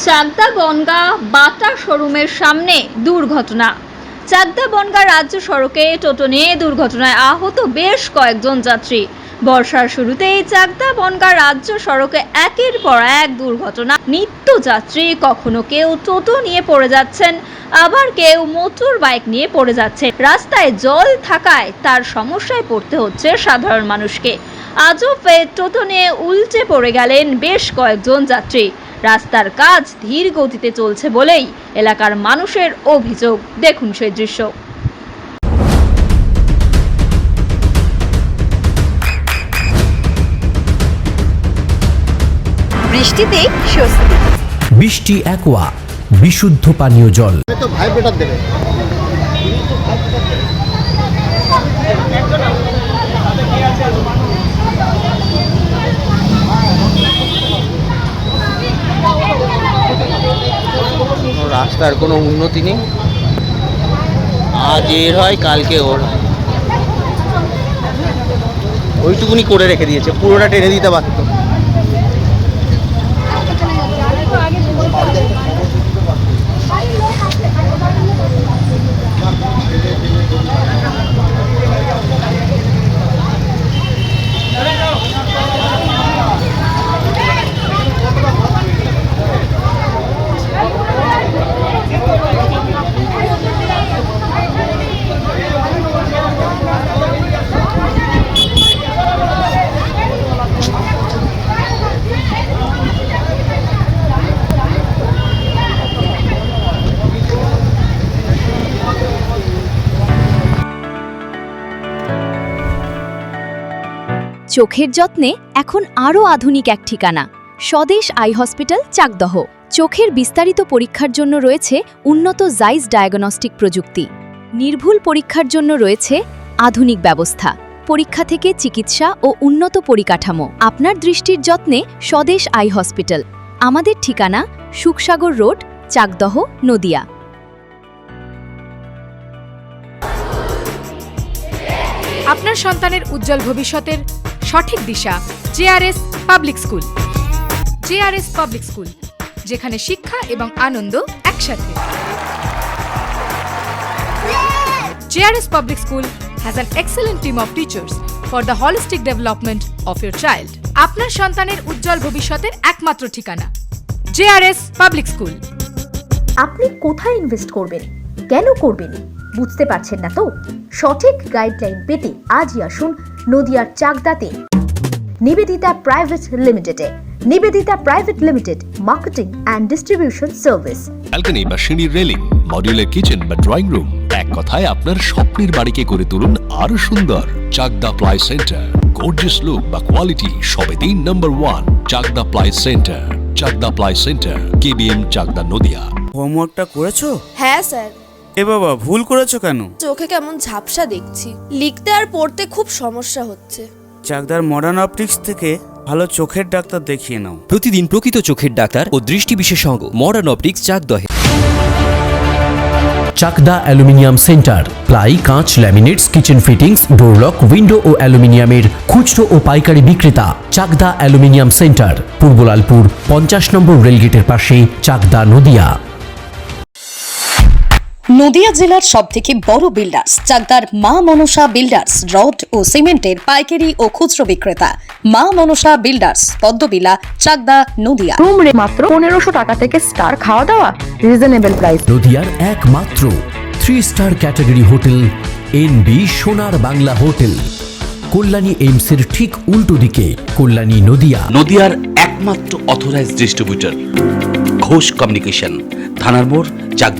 চাকদা বনগাঁ বাটা শোরুমের সামনে দুর্ঘটনা। চাকদা বনগাঁ রাজ্য সড়কে টোটো নিয়ে দুর্ঘটনায় আহত বেশ কয়েকজন যাত্রী। বর্ষার শুরুতেই চাকদা বনগাঁ রাজ্য সড়কে একের পর এক দুর্ঘটনা। নিত্যযাত্রী কখনো কেউ টোটো নিয়ে পড়ে যাচ্ছেন, আবার কেউ মোটর বাইক নিয়ে পড়ে যাচ্ছে। রাস্তায় জল থাকায় তার সমস্যায় পড়তে হচ্ছে সাধারণ মানুষকে। আজও ফের টোটো নিয়ে উল্টে পড়ে গেলেন বেশ কয়েকজন যাত্রী। রাস্তার কাজ ধীর গতিতে চলছে বলেই এলাকার মানুষের অভিযোগ। দেখুন সেই দৃশ্য। বৃষ্টিতেই স্বস্তি। বৃষ্টি অ্যাকোয়া বিশুদ্ধ পানীয় জল। তো ভাইব্রেটর দেবে। রাস্তার কোনো উন্নতি নেই, আজ এর হয় কালকে ওর, ওইটুকুনি করে রেখে দিয়েছে, পুরোটা টেনে দিতে পারত। চোখের যত্নে এখন আরও আধুনিক এক ঠিকানা, স্বদেশ আই হসপিটাল, চাকদহ। চোখের বিস্তারিত পরীক্ষার জন্য রয়েছে উন্নত জাইস ডায়াগনস্টিক প্রযুক্তি। নির্ভুল পরীক্ষার জন্য রয়েছে আধুনিক ব্যবস্থা, পরীক্ষা থেকে চিকিৎসা ও উন্নত পরিকাঠামো। আপনার দৃষ্টির যত্নে স্বদেশ আই হসপিটাল। আমাদের ঠিকানা সুখসাগর রোড, চাকদহ, নদিয়া। আপনার সন্তানের উজ্জ্বল ভবিষ্যতের সঠিক দিশা JRS public school. JRS public school, যেখানে শিক্ষা এবং আনন্দ একসাথে। JRS public school has an excellent team of teachers for the holistic development of your child. আপনার সন্তানের উজ্জ্বল ভবিষ্যতের একমাত্র ঠিকানা জেআরএস পাবলিক স্কুল। আপনি কোথায় ইনভেস্ট করবেন, কেন করবেন বুঝতে পারছেন না তো? সঠিক গাইডলাইন পেতে আজই আসুন নদিয়ার চাকদাতে নিবেদিতা প্রাইভেট লিমিটেডে। Nivedita private limited, marketing and distribution service. Balcony বা সিঁড়ির রেলিং, মডিউলার কিচেন বা ড্রয়িং রুম, এক কথায় আপনার স্বপ্নের বাড়িকে করে তুলুন আরো সুন্দর। Chakdah ply centre, gorgeous look বা কোয়ালিটি সবে 3 নম্বর 1 Chakdah ply centre. Chakdah ply centre, KBM, Chakdah, Nadia. হোমওয়ার্কটা করেছো? হ্যাঁ স্যার। এ বাবা, ভুল করেছো কেন? চোখে কেমন ঝাপসা দেখছি, লিখতে আর পড়তে খুব সমস্যা হচ্ছে। চাকদার মডার্ন অপটিক্স থেকে ভালো চোখের ডাক্তার দেখিয়ে নাও। প্রতিদিন প্রকৃত চোখের ডাক্তার ও দৃষ্টি বিশেষজ্ঞ মডার্ন অপটিক্স, চাকদহে। চাকদা অ্যালুমিনিয়াম সেন্টার, প্লাই, কাঁচ, laminates, kitchen fittings, door lock, window ও অ্যালুমিনিয়ামের খুচরো ও পাইকারি বিক্রেতা। চাকদা অ্যালুমিনিয়াম সেন্টার, পূর্ব লালপুর 50 নম্বর রেলগেটের পাশে, চাকদা, নদিয়া। নদিয়া জেলার সবথেকে বড় বিল্ডার্স চাকদার মা মনসা বিল্ডার্স, রড ও সিমেন্টের পাইকারি ও খুচরো বিক্রেতা। মা মনসা বিল্ডার্স, পদ্মবিলা, চাকদা, নদিয়া। রুম রে মাত্র 1500 টাকা থেকে স্টার, খাওয়া দাওয়া রিজনেবল প্রাইস। নদিয়ার একমাত্র 3 স্টার ক্যাটাগরি হোটেল এনবি সোনার বাংলা হোটেল, কল্যাণী এইমসের ঠিক উল্টো দিকে, কল্যাণী, নদিয়া। নদিয়ার একমাত্র অথরাইজড ডিস্ট্রিবিউটর ঘোষ কমিউনিকেশন, থানার মোড়, চাকদা।